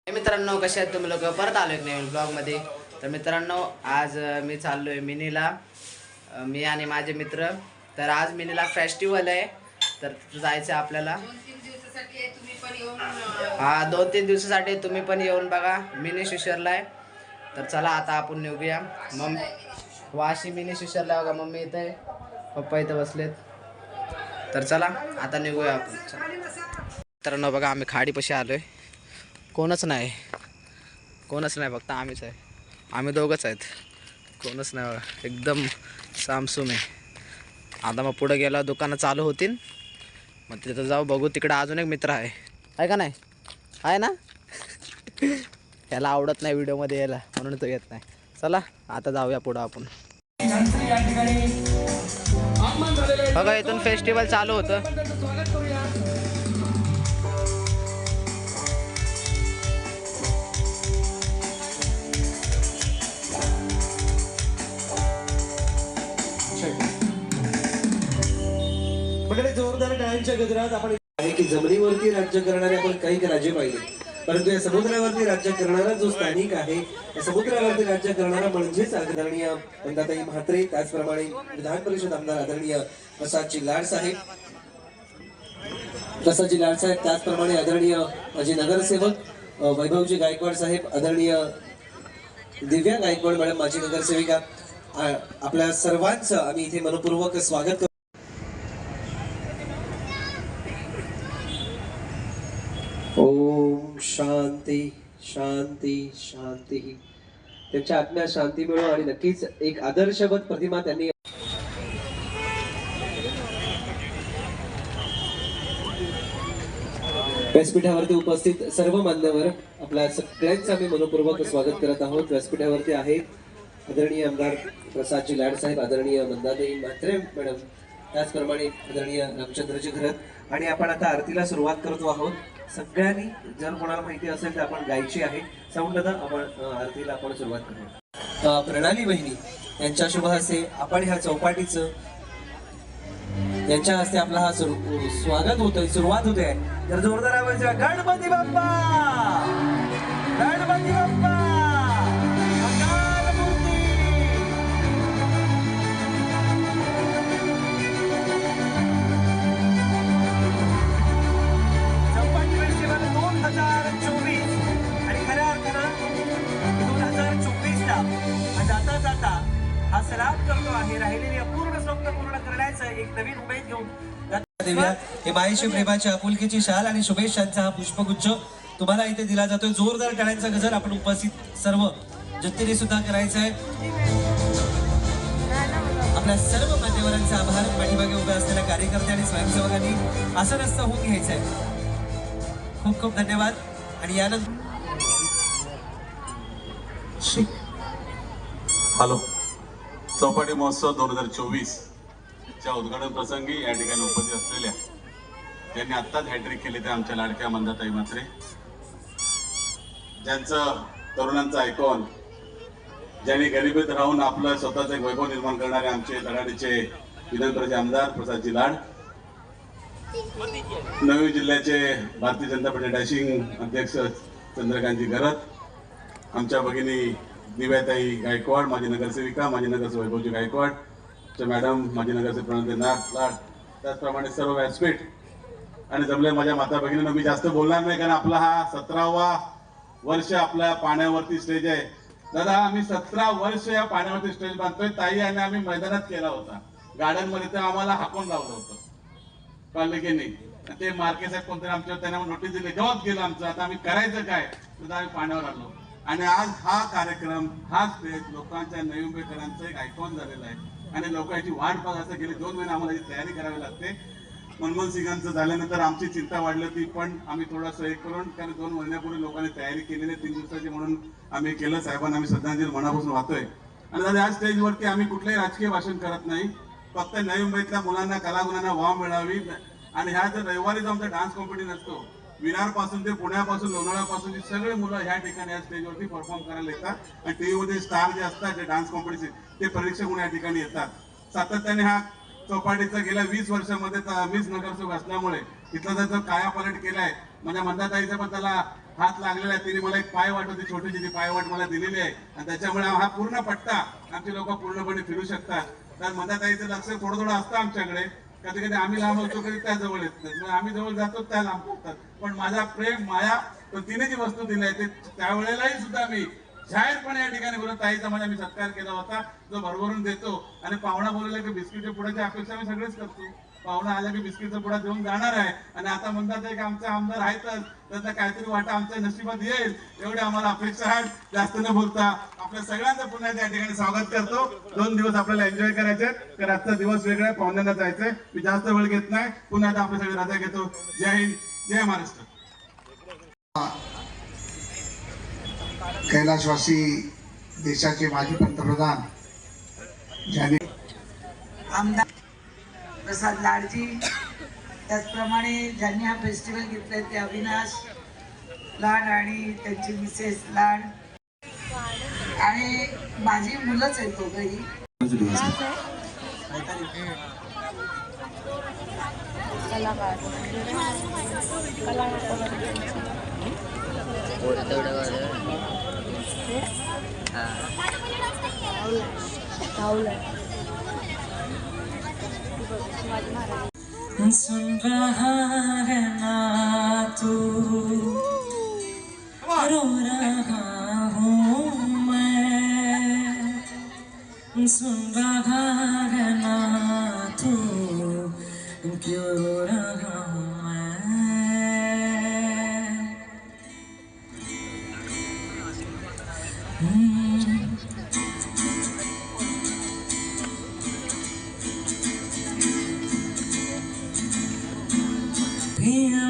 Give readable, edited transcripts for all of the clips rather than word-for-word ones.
मित्रांनो, कसे आहेत तुम्ही लोक? परत आलो एक नवीन ब्लॉगमध्ये. तर मित्रांनो, आज मी चाललोय मिनीला, मी आणि माझे मित्र. तर आज मिनीला फेस्टिवल आहे, तर जायचं आपल्याला. 2-3 दिवसासाठी तुम्ही पण येऊन बघा. मिनी शिशरला आहे. तर चला आता आपण निघूया. वाशी मिनी शिशरला बघा, मम्मी इथं आहे, पप्पा इथं बसलेत. तर चला आता निघूया आपण. मित्रांनो बघा, आम्ही खाडीपाशी आलोय. कोणच नाही फक्त आम्हीच आहे. आम्ही दोघंच आहेत, कोणच नाही बघा. एकदम सामसूम आहे. आता मग पुढे गेला दुकानं चालू होतील, मग तिथं जाऊ बघू. तिकडं अजून एक मित्र आहे का नाही? आहे ना? याला आवडत नाही व्हिडिओमध्ये यायला, म्हणून तो येत नाही. चला आता जाऊया पुढं आपण. बघा, इथून फेस्टिवल चालू होतं. जोरदार टाळ्यांच्या गजरात आपण आहे की जमिनीवरती राज्य करणारे आपण काही राज्य पाहिले, परंतु या समुद्रावरती राज्य करणारा जो स्थानिक आहे, या समुद्रावरती राज्य करणारा म्हणजेच आदरणीय नंदाताई म्हात्रे, त्याचप्रमाणे विधान परिषद आमदार आदरणीय प्रसादजी लाड साहेब, त्याचप्रमाणे आदरणीय माझे नगरसेवक वैभवजी गायकवाड साहेब, आदरणीय दिव्या गायकवाड मॅडम माझी नगरसेविका, आपल्या सर्वांचं आम्ही इथे मनपूर्वक स्वागत करतो. ओम शांती शांती शांती. त्यांच्या आत्म्यात शांती मिळो आणि नक्कीच एक आदर्शवत प्रतिमा त्यांनी व्यासपीठावरती उपस्थित सर्व मान्यवर आपल्या सगळ्यांचं आम्ही मनपूर्वक स्वागत करत आहोत. व्यासपीठावरती आहेत आदरणीय आमदार प्रसादजी लाड साहेब, आदरणीय नंदाताई म्हात्रे मॅडम, त्याचप्रमाणे आदरणीय रामचंद्रजी घरत. आणि आपण आता आरतीला सुरुवात करतो आहोत. सगळ्यांनी जर कोणाला माहिती असेल तर आपण गायची आहे. साऊंड आपण आरतीला आपण सुरुवात करू. प्रणाली बहिणी यांच्या शुभ हस्ते आपण ह्या चौपाटीचं यांच्या हस्ते आपला हा स्वागत होतोय, सुरुवात होते. तर जोरदार आवाज, गणपती बाप्पा, गणपती बाप्पा. हा सराव करतो आहे, राहिलेली अपूर्ण स्वप्न पूर्ण करण्याचं एक नवीन उमेद घेऊन हे मायेशी प्रेमाची आपुलकीची शाल आणि शुभेच्छांचा हा पुष्पगुच्छ तुम्हाला इथे दिला जातोय. जोरदार टाळ्यांचा गजर आपण उपस्थित सर्व जनतेने सुद्धा करायचा आहे. आपल्या सर्व मान्यवरांचा आभार. पाठीमागे उभे असलेल्या कार्यकर्ते आणि स्वयंसेवकांनी असं नसतं होऊन घ्यायचंय. खूप खूप धन्यवाद. आणि यानंतर हॅलो, चौपाटी महोत्सव 2024 च्या उद्घाटन प्रसंगी या ठिकाणी उपस्थित असलेल्या ज्यांनी आत्ताच हॅट्रिक केले ते आमच्या लाडक्या नंदाताई म्हात्रे, ज्यांचं तरुणांचं आयकॉन, ज्यांनी गरिबीत राहून आपलं स्वतःचं एक वैभव निर्माण करणारे आमचे धडाडीचे विधान परिषद आमदार प्रसादजी लाड, नवी जिल्ह्याचे भारतीय जनता पार्टी डॅशिंग अध्यक्ष चंद्रकांतजी घरत, आमच्या भगिनी दिव्याताई गायकवाड, माझी नगरसेविका, माझी नगरसेवक वैभवजी गायकवाड मॅडम, माझी नगरसेवक प्रणती लाड, त्याचप्रमाणे सर्व व्यासपीठ आणि जमले माझ्या माता भगिनींना. मी जास्त बोलणार नाही, कारण आपला हा 17वा वर्ष आपल्या पाण्यावरती स्टेज आहे. दादा, आम्ही 17 वर्ष या पाण्यावरती स्टेज बांधतोय. ताई आणि आम्ही मैदानात केला होता, गार्डन मध्ये, ते आम्हाला हाकून लावलं होतं पालिकेने. ते मार्के साहेब कोणतरी आमच्या त्यांना नोटीस दिली, जवाब केलं आमचं. आता आम्ही करायचं काय, तर आम्ही पाण्यावर आलो. आणि आज हा कार्यक्रम, हा स्टेज लोकांच्या नवी मुंबईकरांचं एक आयकॉन झालेला आहे. आणि लोकांची वाट पाहत असं गेले 2 महिने आम्हाला तयारी करावी लागते. मनमोहन सिंगांचं झाल्यानंतर आमची चिंता वाढली होती, पण आम्ही थोडंसं हे करून, कारण 2 महिन्यापूर्वी लोकांनी तयारी केलेली 3 दिवसाची, म्हणून आम्ही केलं. साहेबांना आम्ही श्रद्धांजली मनापासून वाहतोय. आणि दादा, या स्टेजवरती आम्ही कुठलंही राजकीय भाषण करत नाही, फक्त नवी मुंबईतल्या मुलांना, कलागुणांना वाव मिळावी. आणि ह्या जर रविवारी जो आमचा डान्स कॉम्पिटिशन असतो, विरार पासून ते पुण्यापासून, लोणावळ्यापासून सगळे मुलं ह्या ठिकाणी या स्टेजवरती परफॉर्म करायला येतात. आणि टीव्हीमध्ये स्टार जे असतात, जे डान्स कॉम्पिटिशन, ते परीक्षक म्हणून या ठिकाणी येतात. सातत्याने हा चौपाटीचा गेल्या 20 वर्षामध्ये मीच नगरसेवक असल्यामुळे इथला जर कायापालट केलाय. माझ्या मंदाताईचा पण त्याला हात लागलेला आहे. तिने मला एक पायवाट होती छोटीशी, ती पायवाट मला दिलेली आहे आणि त्याच्यामुळे हा पूर्ण पट्टा आमचे लोक पूर्णपणे फिरू शकतात. तर मंदाताईचं लक्ष थोडं थोडं असतं आमच्याकडे. कधी कधी आम्ही लांब असतो, कधी त्या जवळ येत नाही. आम्ही जवळ जातो त्या लांब होतात. पण माझा प्रेम माया तर तिने जी वस्तू दिली आहे ते त्यावेळेलाही सुद्धा मी जाहीरपणे या ठिकाणी बोलत ताईचा माझा मी सत्कार केला होता, जो भरभरून देतो. आणि पाहुणा बोलला की बिस्किटच्या पुढ्याची अपेक्षा मी सगळेच करतो. पाहुणा आला की बिस्किटचा पुडा देऊन जाणार आहे आणि आता म्हणतात की आमचे आमदार आहेतच, त्यांना काहीतरी वाटा आमच्या नशिबात येईल एवढे आम्हाला अपेक्षा आहेत. जास्त न बोलता आपल्या सगळ्यांचं पुन्हा त्या ठिकाणी स्वागत करतो. 2 दिवस आपल्याला एन्जॉय करायचे, तर आजचा दिवस वेगळा आहे, पाहुण्यांना जायचंय. मी जास्त वेळ घेत नाही, पुन्हा आता आपल्या सगळे रजा घेतो. जय हिंद, जय महाराष्ट्र. कैलासवासी देशाचे माजी पंतप्रधान ज्यांनी आमदार प्रसाद लाडजी, त्याचप्रमाणे ज्यांनी हा फेस्टिवल घेतलाय ते अविनाश लाड आणि त्यांची मिसेस लाड आणि माझी मुलंच आहेत दोघंही. सुन रहा है ना तू, रो रहा हूँ मैं, सुन रहा है ना तू, क्यों रो रहा हूँ मैं।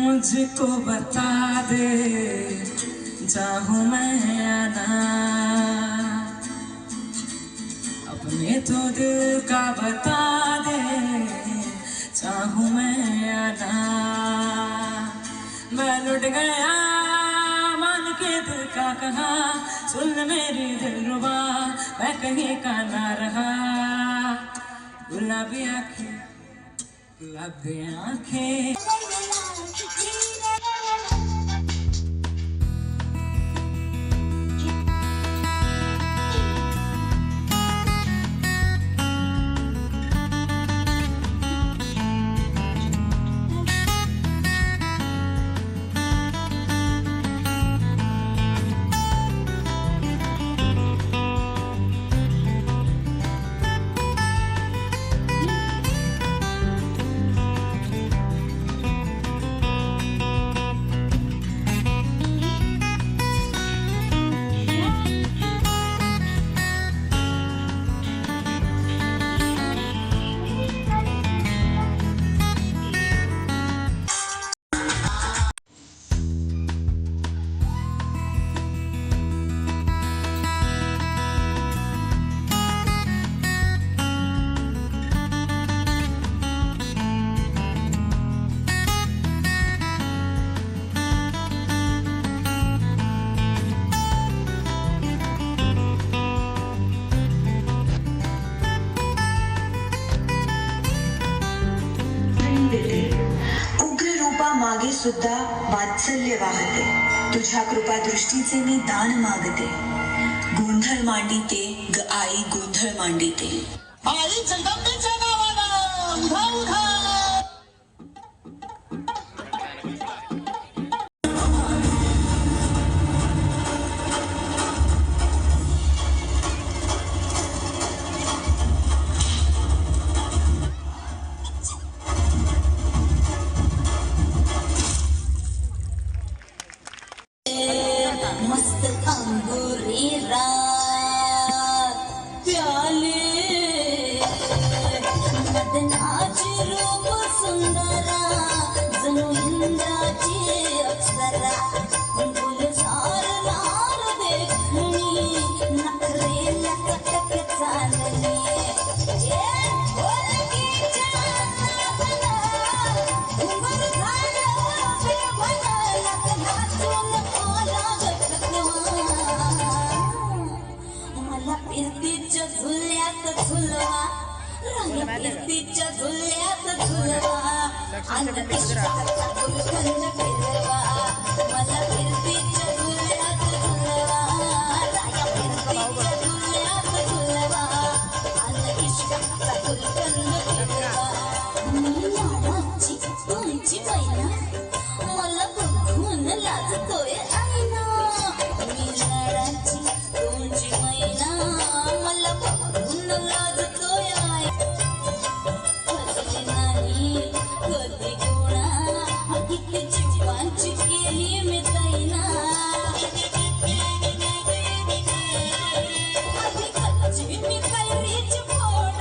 मुझको बता दे चाहूँ मैं आना, अपने तो दिल का बता दे चाहूँ मैं आना। मैं लुट गया मान के दिल का कहा, सुन मेरी दिलरुबा मैं कहीं का ना रहा। गुलाबी आँखें गुलाबी आँखें मागे सुद्धा वात्सल्य वाहते, तुझ्या कृपा दृष्टीचे मी दान मागते. गोंधळ मांडिते ग आई, गोंधळ मांडिते. आई जगदंबेच्या नावानं उधा उधा. मस्त अंगुरी रात प्याले मदनाची रूप सुंदरा, जणू इंद्राची अप्सरा. गुलजार लाल देखणी, नखरेला कटक चालली. पिस्तीच्या झुल्यात झुलवा, पिस्तीच्या झुल्यात झुलवा, आणि इश्काचा गुलकंद फिरवा. मला फिरतीच्या झुल्यात झुलवा, राया फिरतीच्या झुल्यात झुलवा, आज इश्काचा गुलकंद फिरवा. मी लाडाची तुमची मैना, मला बघून लाजतोय आईना. मी लाडाची तुमची मैना, मला बघून लाजतोय आई. फसले नाही कधी कोणा, किती जीवांची केली मी तैना. आधी कच्ची मी कैरीची फोड.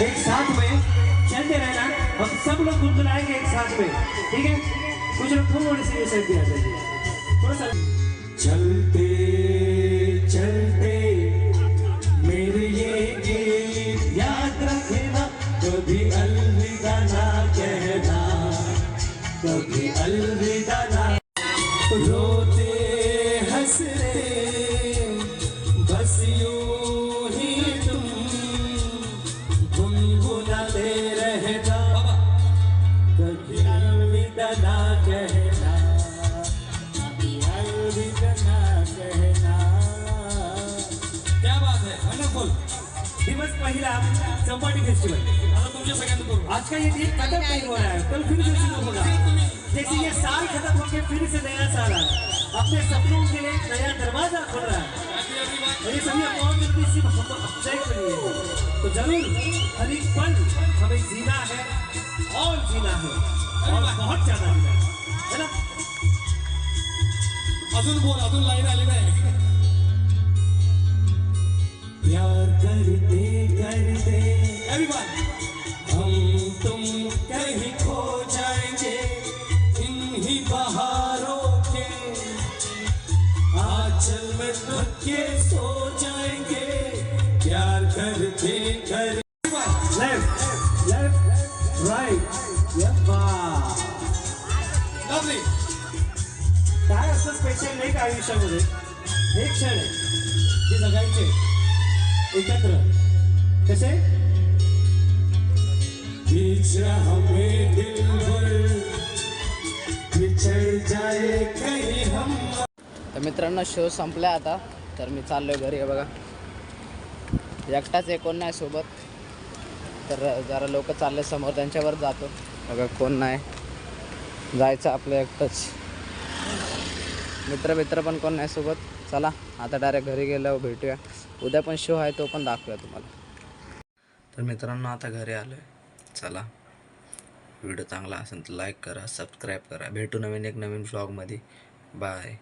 एक साथ में चलते रहना, हम सब लोग गुनगुनाएंगे एक साथ में, ठीक है? कुछ लोग थोड़ी सी साइड भी आ जाइए, थोड़ा सा. चलते चलते मेरे ये गीत याद रखना, कभी अलविदा ना कहना, कभी अलविदा ना. रोते हंसते बस यूं ही तुम गुनगुनाते रहना, कभी अलविदा ना कहना, कभी अलविदा ना कहना. क्या बात है, वंडरफुल. दिवस पहिला चौपाटी फेस्टिवल, आता तुमच्या सगळ्यांना आज का ये दिन खत्म नहीं हो रहा है, कल फिर से शुरू होगा. जैसे ये साल खत्म होकर फिर से नया साल आ रहा है, अपने सपनों के लिए नया दरवाजा खुल रहा है. और ये सभी अपॉर्चुनिटी सिर्फ अफजाई के लिए है. तो जरूर हर एक पल हमें जीना है और जीना है, और बहुत ज्यादा जीना है ना. अजून बोल, अजून लाईन आली नाही. प्यार करते करते एवरीवन हम तुम कहीं खो जाएंगे इन्हीं बहारों के आंचल में थके सो जाएंगे. प्यार करते करते लेफ्ट लेफ्ट राइट लवली. काय असं स्पेशल नाही का आयुष्यामध्ये, एक क्षण आहे जे जगायचे एकत्र. कसे बिछड़ा हमें दिल भर बिछड़ जाए कहीं हम. तर मित्रांनो शो संपला आता, तर मी चाललोय घरी. आहे बघा एकटाच आहे, कोण नाही सोबत. तर जरा लोक चालले समोर, त्यांच्यावर जातो. बघा कोण नाही, जायचं आपलं एकटंच. मित्र पण कोण नाही सोबत. चला आता डायरेक्ट घरी गेल्यावर भेटूया. उद्या पण शो आहे, तो पण दाखवूया तुम्हाला. तर मित्रांनो आता घरी आलो आहे. चला व्हिडिओ चांगला असेल तर लाईक करा, सबस्क्राईब करा. भेटू नवीन एक नवीन व्लॉगमध्ये. बाय.